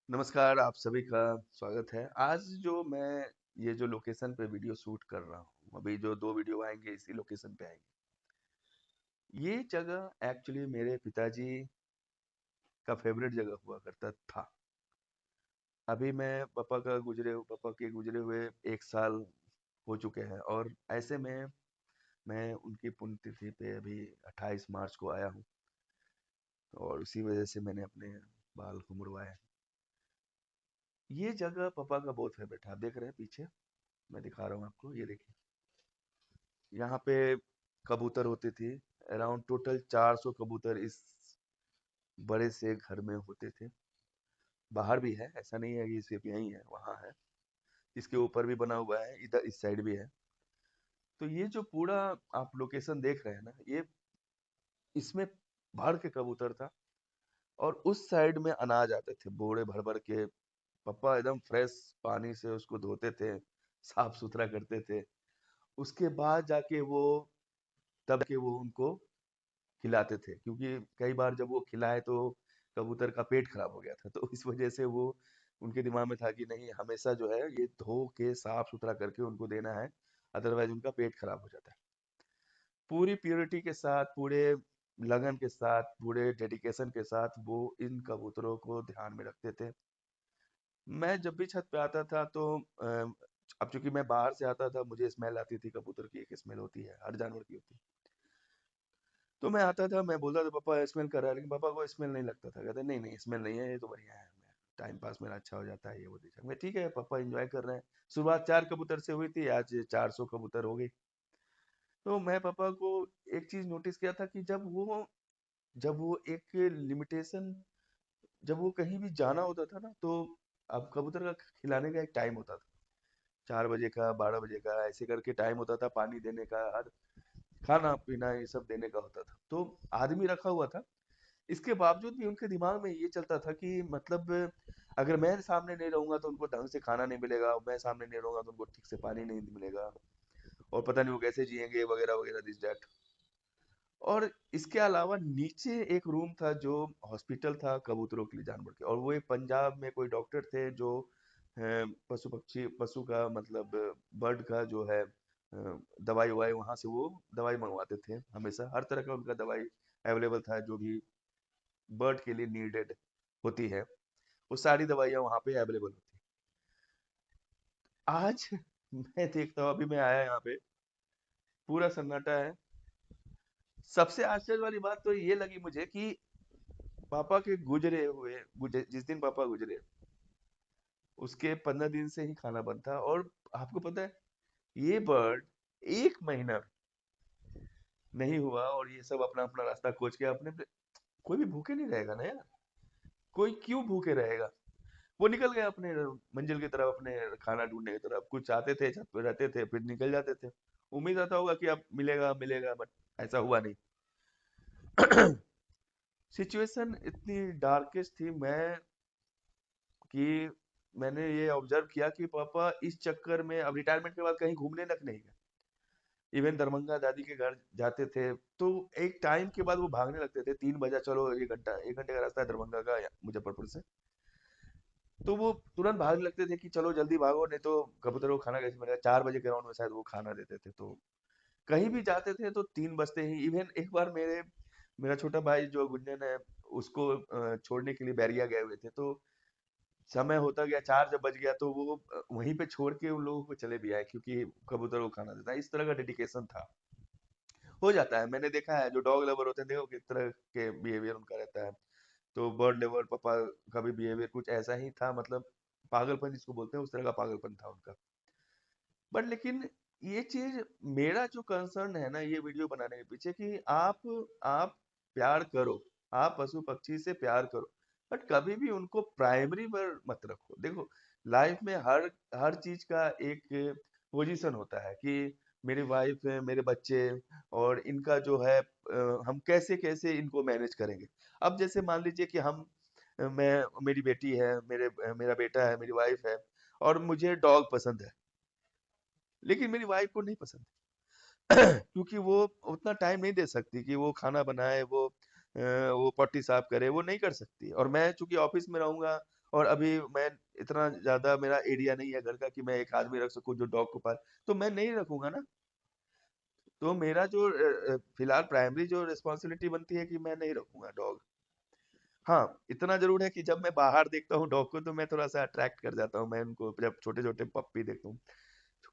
नमस्कार, आप सभी का स्वागत है। आज जो मैं ये जो लोकेशन पे वीडियो शूट कर रहा हूँ, अभी जो 2 वीडियो आएँगे इसी लोकेशन पे आएँगे। ये जगह एक्चुअली मेरे पिताजी का फ़ेवरेट जगह हुआ करता था। अभी मैं पापा के गुज़रे हुए 1 साल हो चुके हैं और ऐसे में मैं उनकी पुण्यतिथि पे अभी 28 मार्च को आया हूँ और उसी वज़ह से मैंने अपने बाल को मुड़वाए हैं। ये जगह पापा का बहुत फ़ेवरेट है। आप देख रहे हैं पीछे? मैं दिखा रहा हूँ आपको, ये देखिए। यहाँ पे कबूतर होती थी। अराउंड टोटल 400 कबूतर इस बड़े से घर में होते थे। बाहर भी है, ऐसा नहीं है कि सिर्फ यहीं है, वहाँ है। इसके ऊपर भी बना हुआ है, इधर इस साइड भी है। तो ये जो पूरा आप लोकेशन देख रहे हैं ना, ये इसमें भर के कबूतर था और उस साइड में अनाज आते थे बोरे भर भर के। पापा एकदम फ्रेश पानी से उसको धोते थे, साफ सुथरा करते थे। उसके बाद जाके वो तब के वो उनको खिलाते थे, क्योंकि कई बार जब वो खिलाए तो कबूतर का पेट खराब हो गया था, तो इस वजह से वो उनके दिमाग में था कि नहीं, हमेशा जो है ये धो के साफ सुथरा करके उनको देना है, अदरवाइज उनका पेट खराब हो जाता है। पूरी प्योरिटी के साथ, पूरे लगन के साथ, पूरे डेडिकेशन के साथ वो इन कबूतरों को ध्यान में रखते थे। मैं जब भी छत पे आता था तो अब चूंकि मैं बाहर से आता था, मुझे स्मेल आती थी, कबूतर की एक स्मेल होती है, हर जानवर की होती है। तो मैं आता था, मैं बोलता था पापा स्मेल कर रहा है, लेकिन पापा को स्मेल नहीं लगता था। कहते नहीं नहीं, स्मेल नहीं है, ये तो बढ़िया है, मैं टाइम पास मेरा अच्छा हो जाता है, ये वो देखा मैं, ठीक है पापा एंजॉय कर रहे हैं। शुरुआत 4 कबूतर से हुई थी, आज 400 कबूतर हो गई। तो मैं पापा को एक चीज नोटिस किया था कि जब वो एक लिमिटेशन, जब वो कहीं भी जाना होता था ना, तो अब कबूतर का खिलाने का एक टाइम होता था, 4 बजे का, 12 बजे का, ऐसे करके टाइम होता था, पानी देने का, हर खाना पीना ये सब देने का होता था। तो आदमी रखा हुआ था। इसके बावजूद भी उनके दिमाग में ये चलता था कि मतलब अगर मैं सामने नहीं रहूंगा तो उनको ढंग से खाना नहीं मिलेगा, मैं सामने नहीं रहूंगा तो उनको ठीक से पानी नहीं मिलेगा, और पता नहीं वो कैसे जिएंगे, वगैरह वगैरह, दिस दैट। और इसके अलावा नीचे एक रूम था जो हॉस्पिटल था कबूतरों के लिए, जानवर के, और वो एक पंजाब में कोई डॉक्टर थे जो पशु का मतलब बर्ड का जो है दवाई ववाई, वहां से वो दवाई मंगवाते थे हमेशा। हर तरह का उनका दवाई अवेलेबल था जो भी बर्ड के लिए नीडेड होती है, वो सारी दवाइयाँ वहाँ पे अवेलेबल होती है। आज मैं देखता हूँ, अभी मैं आया यहाँ पे, पूरा सन्नाटा है। सबसे आश्चर्य वाली बात तो ये लगी मुझे कि पापा के जिस दिन पापा गुजरे, उसके 15 दिन से ही खाना बनता, और आपको पता है ये बर्ड 1 महीना नहीं हुआ और ये सब अपना अपना रास्ता खोज के कोई भी भूखे नहीं रहेगा ना यार, कोई क्यों भूखे रहेगा। वो निकल गए अपने मंजिल की तरफ, अपने खाना ढूंढने की तरफ, कुछ आते थे, छत पे रहते थे, फिर निकल जाते थे। उम्मीद आता होगा कि अब मिलेगा मिलेगा, बट ऐसा हुआ नहीं। सिचुएशन इतनी डार्केस्ट थी मैं कि मैंने ये ऑब्जर्व किया कि पापा इस चक्कर में अब रिटायरमेंट के बाद कहीं घूमने तक नहीं गए। इवन दरभंगा दादी के घर जाते थे तो एक टाइम के बाद वो भागने लगते थे, 3 बजा, चलो 1 घंटे का रास्ता है दरभंगा का मुजफ्फरपुर से। तो वो तुरंत भागने लगते थे कि चलो जल्दी भागो, नहीं तो कबूतरों को खाना कैसे मिलेगा। 4 बजे के राउंड में शायद वो खाना देते थे। तो कहीं भी जाते थे तो 3 बजते ही। इवन एक बार मेरा छोटा भाई जो गुंजन है, उसको छोड़ने के लिए बैरिया गए हुए थे, तो समय होता गया, 4 जब बज गया तो वो वहीं पे छोड़ के उन लोगों को चले भी आए, क्योंकि कबूतर को खाना देता है। इस तरह का डेडिकेशन था। हो जाता है, मैंने देखा है, जो डॉग लवर होते हैं, देखो किस तरह के बिहेवियर उनका रहता है। तो बर्ड लवर पापा का भी बिहेवियर कुछ ऐसा ही था, मतलब पागलपन जिसको बोलते हैं, उस तरह का पागलपन था उनका। बट लेकिन ये चीज, मेरा जो कंसर्न है ना ये वीडियो बनाने के पीछे, कि आप प्यार करो, आप पशु पक्षी से प्यार करो, बट कभी भी उनको प्राइमरी पर मत रखो। देखो, लाइफ में हर हर चीज का एक पोजीशन होता है कि मेरी वाइफ है, मेरे बच्चे, और इनका जो है हम कैसे कैसे इनको मैनेज करेंगे। अब जैसे मान लीजिए कि मेरी बेटी है, मेरा बेटा है, मेरी वाइफ है, और मुझे डॉग पसंद है, लेकिन मेरी वाइफ को नहीं पसंद। क्योंकि वो उतना टाइम नहीं दे सकती कि वो खाना बनाए, वो पट्टी साफ करे, वो नहीं कर सकती। और मैं चूंकि ऑफिस में रहूंगा, और अभी मैं इतना ज़्यादा मेरा एरिया नहीं है घर का कि मैं एक आदमी रख सकूँ जो डॉग को पाले, तो मैं नहीं रखूँगा ना। तो मेरा जो फिलहाल प्राइमरी जो रिस्पॉन्सिबिलिटी बनती है कि मैं नहीं रखूँगा डॉग। हाँ, इतना ज़रूर है कि जब मैं बाहर देखता हूँ डॉग को तो मैं थोड़ा-सा अट्रैक्ट कर जाता हूँ। मैं उनको जब छोटे-छोटे पप्पी देखता हूँ,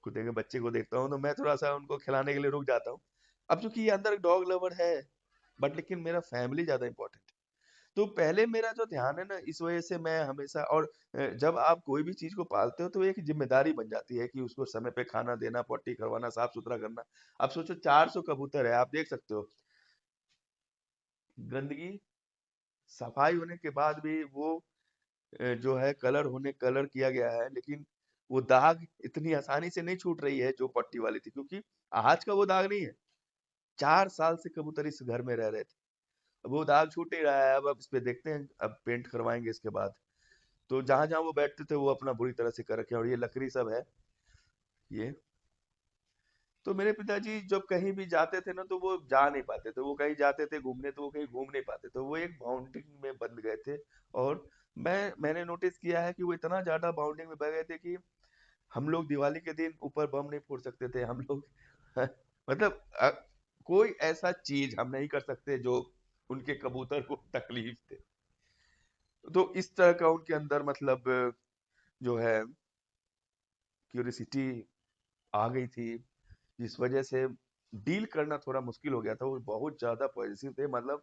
कुत्ते के बच्चे को देखता हूँ तो मैं थोड़ा-सा उनको खिलाने के लिए रुक जाता हूँ। अब चूँकि ये अंदर डॉग लवर है, बट लेकिन मेरा फैमिली ज़्यादा इम्पोर्टेंट है। तो पहले मेरा जो ध्यान है ना इस वजह से मैं हमेशा और जब आप कोई भी चीज़ को पालते हो तो एक ज़िम्मेदारी बन जाती है कि उसको समय पे खाना देना, पट्टी करवाना, साफ-सुथरा करना। अब सोचो 400 कबूतर है, आप देख सकते हो। गंदगी, सफाई होने के बाद भी वो जो है कलर किया गया है, लेकिन वो दाग इतनी आसानी से नहीं छूट रही है जो पट्टी वाली थी, क्योंकि आज का वो दाग नहीं है। 4 साल से कबूतर इस घर में रह रहे थे। अब वो दाग छूट ही रहा है। अब इस पे देखते हैं, अब पेंट करवाएंगे इसके बाद। तो जहां जहां वो बैठते थे वो अपना बुरी तरह से कर रखे हैं, और ये लकड़ी सब है ये। तो मेरे पिताजी जब कहीं भी जाते थे ना तो वो जा नहीं पाते थे, वो कहीं जाते थे घूमने तो वो कहीं घूम नहीं पाते थे, वो एक बाउंडिंग में बंध गए थे। और मैंने नोटिस किया है कि वो इतना ज्यादा बाउंडिंग में बह गए थे कि हम लोग दिवाली के दिन ऊपर बम नहीं फोड़ सकते थे हम लोग। मतलब कोई ऐसा चीज हम नहीं कर सकते जो उनके कबूतर को तकलीफ दे। तो इस तरह का उनके अंदर मतलब जो है क्यूरियोसिटी आ गई थी, जिस वजह से डील करना थोड़ा मुश्किल हो गया था। वो बहुत ज्यादा पॉजिटिव थे, मतलब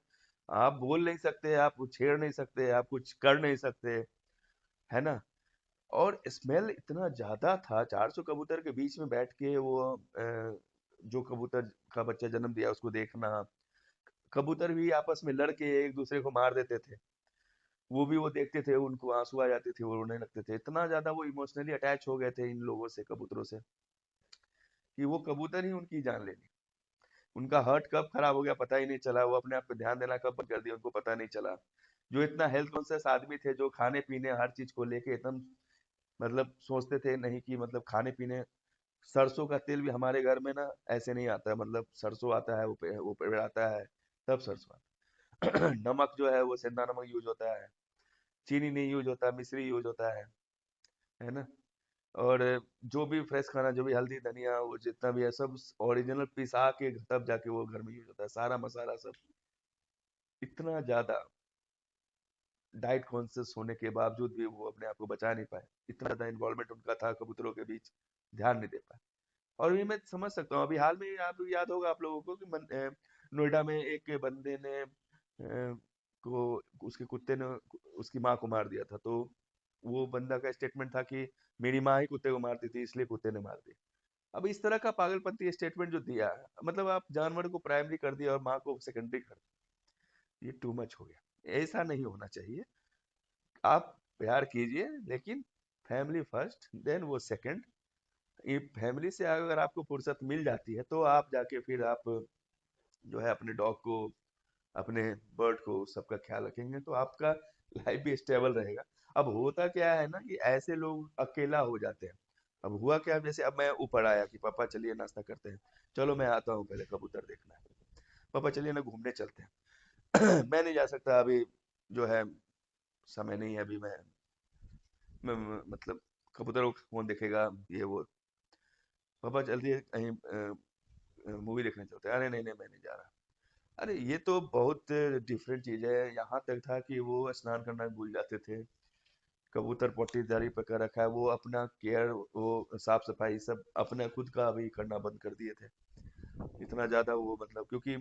आप बोल नहीं सकते, आप कुछ छेड़ नहीं सकते, आप कुछ कर नहीं सकते, है ना। और स्मेल इतना ज्यादा था, 400 कबूतर के बीच में बैठ के वो जो कबूतर का बच्चा जन्म दिया उसको देखना। कबूतर भी आपस में लड़ के एक दूसरे को मार देते थे, वो भी वो देखते थे, उनको आंसू आ जाते थे, वो रोने लगते थे। इतना ज्यादा वो इमोशनली अटैच हो गए थे इन लोगों से, कबूतरों से, कि वो कबूतर ही उनकी जान ले ली। उनका हार्ट कब खराब हो गया पता ही नहीं चला, वो अपने आप पे ध्यान देना कब बंद कर दिया उनको पता नहीं चला। जो इतना हेल्थ कॉन्शियस आदमी थे, जो खाने पीने हर चीज को लेके एकदम मतलब सोचते थे नहीं कि मतलब खाने पीने, सरसों का तेल भी हमारे घर में ना ऐसे नहीं आता है, मतलब सरसों आता है वो पेड़ आता है तब सरसों आता है। नमक जो है वो सेंधा नमक यूज होता है, चीनी नहीं यूज होता, मिश्री यूज होता है ना। और जो भी फ्रेश खाना, जो भी हल्दी धनिया वो जितना भी है सब ओरिजिनल पिसा के तब जाके वो घर में यूज होता है, सारा मसाला सब। इतना ज्यादा डाइट कॉन्शियस होने के बावजूद भी वो अपने आप को बचा नहीं पाए, इतना ज्यादा इन्वॉल्वमेंट उनका था कबूतरों के बीच, ध्यान नहीं दे पाए। और ये मैं समझ सकता हूँ, अभी हाल में आप याद होगा आप लोगों को कि नोएडा में एक बंदे ने को उसके कुत्ते ने उसकी माँ को मार दिया था। तो वो बंदा का स्टेटमेंट था कि मेरी माँ ही कुत्ते को मारती थी इसलिए कुत्ते ने मार दिया। अब इस तरह का पागलपंती स्टेटमेंट जो दिया, मतलब आप जानवर को प्राइमरी कर दिया और माँ को सेकेंडरी कर दिया, ये टू मच हो गया। ऐसा नहीं होना चाहिए। आप प्यार कीजिए, लेकिन फैमिली फर्स्ट देन वो सेकंड। ये फैमिली से अगर आपको फुर्सत मिल जाती है तो आप जाके फिर आप जो है अपने डॉग को, अपने बर्ड को, सबका ख्याल रखेंगे तो आपका लाइफ भी स्टेबल रहेगा। अब होता क्या है ना कि ऐसे लोग अकेला हो जाते हैं। अब हुआ क्या, जैसे अब मैं ऊपर आया कि पापा चलिए नाश्ता करते हैं, चलो मैं आता हूँ पहले कबूतर देखना है, पापा चलिए ना घूमने चलते हैं। मैं नहीं जा सकता अभी, जो है समय नहीं है अभी। मतलब कबूतरों को कौन देखेगा, ये वो। पापा चलिए कहीं मूवी देखने चलते हैं, अरे नहीं नहीं मैं नहीं जा रहा। अरे ये तो बहुत डिफरेंट चीज है। यहाँ तक था कि वो स्नान करना भूल जाते थे, कबूतर पट्टीदारी पे कर रखा है, वो अपना केयर, वो साफ सफाई सब अपने खुद का अभी करना बंद कर दिए थे। इतना ज्यादा वो मतलब, क्योंकि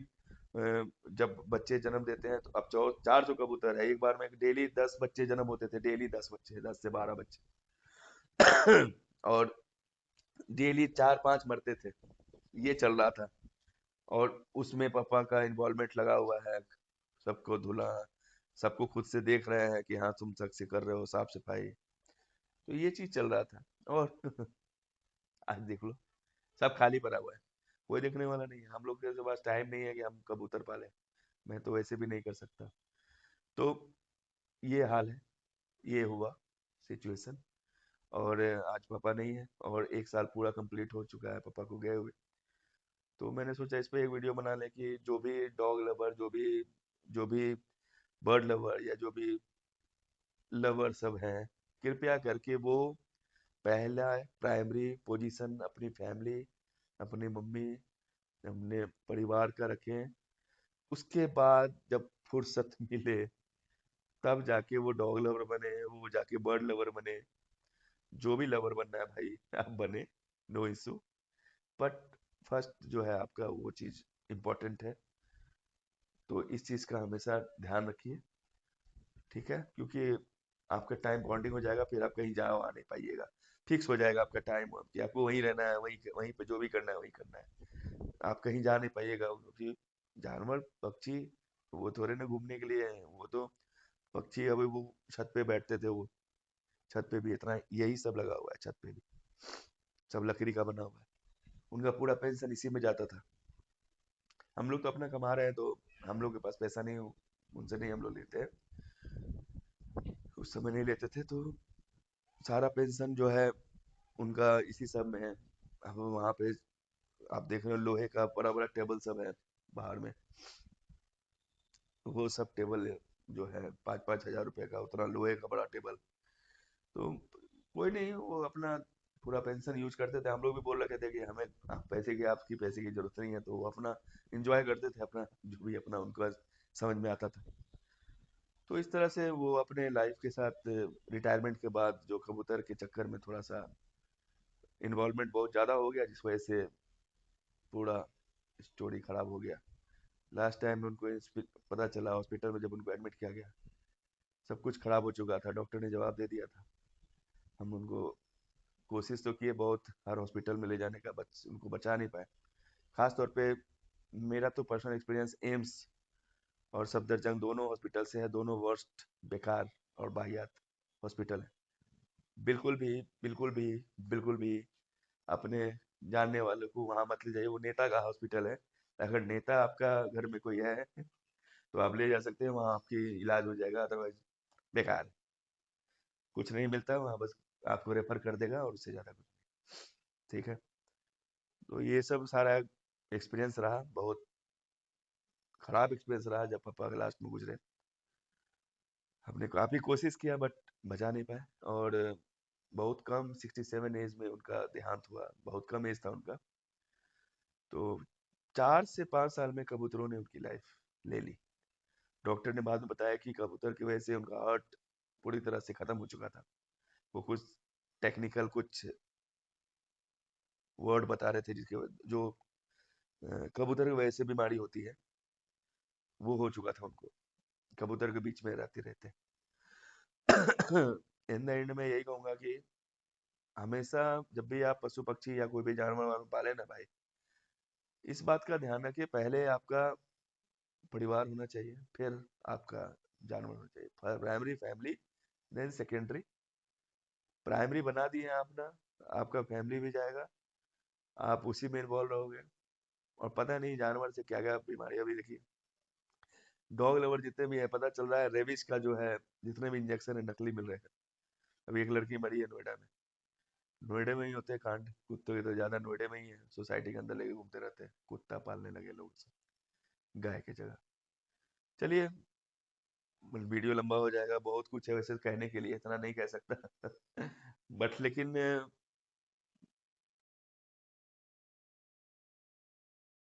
जब बच्चे जन्म देते हैं तो अब 400 कबूतर है, एक बार में डेली 10 बच्चे जन्म होते थे, डेली 10 बच्चे, 10 से 12 बच्चे। और डेली 4-5 मरते थे, ये चल रहा था। और उसमें पापा का इन्वॉल्वमेंट लगा हुआ है, सबको धुला, सबको खुद से देख रहे हैं कि हाँ तुम सक से कर रहे हो साफ सफाई। तो ये चीज चल रहा था। और आज देख लो, सब खाली पड़ा हुआ है, कोई देखने वाला नहीं है। हम लोग के पास टाइम नहीं है कि हम कबूतर पालें, मैं तो वैसे भी नहीं कर सकता। तो ये हाल है, ये हुआ सिचुएशन। और आज पापा नहीं है और 1 साल पूरा कंप्लीट हो चुका है पापा को गए हुए। तो मैंने सोचा इस पे एक वीडियो बना लें कि जो भी डॉग लवर, जो भी बर्ड लवर, या जो भी लवर सब हैं, कृपया करके वो पहला प्राइमरी पोजीशन अपनी फैमिली, अपनी मम्मी, अपने परिवार का रखें। उसके बाद जब फुर्सत मिले तब जाके वो डॉग लवर बने, वो जाके बर्ड लवर बने, जो भी लवर बनना है भाई आप बने, नो इशू। बट फर्स्ट जो है आपका वो चीज इम्पोर्टेंट है, तो इस चीज का हमेशा ध्यान रखिए, ठीक है? क्योंकि आपका टाइम बॉन्डिंग हो जाएगा, फिर आप कहीं जाओ आ नहीं पाइएगा, फिक्स हो जाएगा आपका टाइम कि आपको वहीं रहना है, वहीं वहीं पे जो भी करना है वहीं करना है, आप कहीं जा नहीं पाइएगा, क्योंकि जानवर पक्षी वो थोड़े ना घूमने के लिए हैं, वो तो पक्षी अभी वो छत पे बैठते थे, वो छत पे भी इतना यही सब लगा हुआ है, छत पे भी सब लकड़ी का बना हुआ है, उनका पूरा पेंशन इसी में जाता था। हम लोग तो अपना कमा रहे हैं, तो हम लोग के पास पैसा नहीं हो, उनसे नहीं हम लोग लेते हैं, उस समय नहीं लेते थे, तो सारा पेंशन जो है उनका इसी सब में है। अब वहाँ पे आप देख रहे हो लोहे का बड़ा बड़ा टेबल सब है बाहर में, वो सब टेबल जो है 5-5 हज़ार रुपए का, उतना लोहे का बड़ा टेबल, तो कोई नहीं, वो अपना पूरा पेंशन यूज करते थे। हम लोग भी बोल रखे थे कि हमें पैसे की, आपकी पैसे की जरूरत नहीं है, तो वो अपना इंजॉय करते थे, अपना जो भी अपना उनको समझ में आता था। तो इस तरह से वो अपने लाइफ के साथ रिटायरमेंट के बाद जो कबूतर के चक्कर में थोड़ा सा इन्वॉल्वमेंट बहुत ज़्यादा हो गया, जिस वजह से पूरा स्टोरी खराब हो गया। लास्ट टाइम उनको पता चला हॉस्पिटल में, जब उनको एडमिट किया गया, सब कुछ खराब हो चुका था, डॉक्टर ने जवाब दे दिया था। हम उनको कोशिश तो किए बहुत हर हॉस्पिटल में ले जाने का, उनको बचा नहीं पाए। खास तौर पे मेरा तो पर्सनल एक्सपीरियंस एम्स और सफदरजंग दोनों हॉस्पिटल से है, दोनों वर्स्ट, बेकार और वाहियात हॉस्पिटल है। बिल्कुल भी, बिल्कुल भी, बिल्कुल भी अपने जानने वालों को वहां मत ले जाइए, वो नेता का हॉस्पिटल है। अगर नेता आपका घर में कोई है तो आप ले जा सकते हैं, वहाँ आपकी इलाज हो जाएगा, अदरवाइज बेकार है। कुछ नहीं मिलता है वहाँ, बस आपको रेफर कर देगा और उससे ज़्यादा कुछ नहीं। ठीक है, तो ये सब सारा एक्सपीरियंस रहा, बहुत खराब एक्सपीरियंस रहा जब पापा लास्ट में गुजरे। हमने काफ़ी कोशिश किया बट बचा नहीं पाए, और बहुत कम 67 एज में उनका देहांत हुआ, बहुत कम एज था उनका। तो 4 से 5 साल में कबूतरों ने उनकी लाइफ ले ली। डॉक्टर ने बाद में बताया कि कबूतर की वजह से उनका हार्ट पूरी तरह से खत्म हो चुका था। वो कुछ टेक्निकल कुछ वर्ड बता रहे थे, जो कबूतर की वजह से बीमारी होती है, वो हो चुका था उनको, कबूतर के बीच में रहते रहते। इन द एंड में यही कहूंगा कि हमेशा जब भी आप पशु पक्षी या कोई भी जानवर वानवर पाले ना भाई, इस बात का ध्यान रखिए, पहले आपका परिवार होना चाहिए, फिर आपका जानवर होना चाहिए। Primary family, then secondary. Primary बना दिए आप ना, आपका फैमिली भी जाएगा, आप उसी में इन्वॉल्व रहोगे, और पता नहीं जानवर से क्या क्या बीमारियां भी। देखिए डॉग लवर जितने भी है, पता चल रहा है रेबिस का जो है, जितने भी इंजेक्शन है नकली मिल रहे हैं। अभी एक लड़की मरी है नोएडा में, नोएडा में ही होते हैं कांड, कुत्तों के तो ज्यादा नोएडा में ही है, सोसाइटी के अंदर लेके घूमते रहते हैं, कुत्ता पालने लगे लोग सब गाय की जगह। चलिए, वीडियो लंबा हो जाएगा, बहुत कुछ है वैसे कहने के लिए, इतना नहीं कह सकता बट लेकिन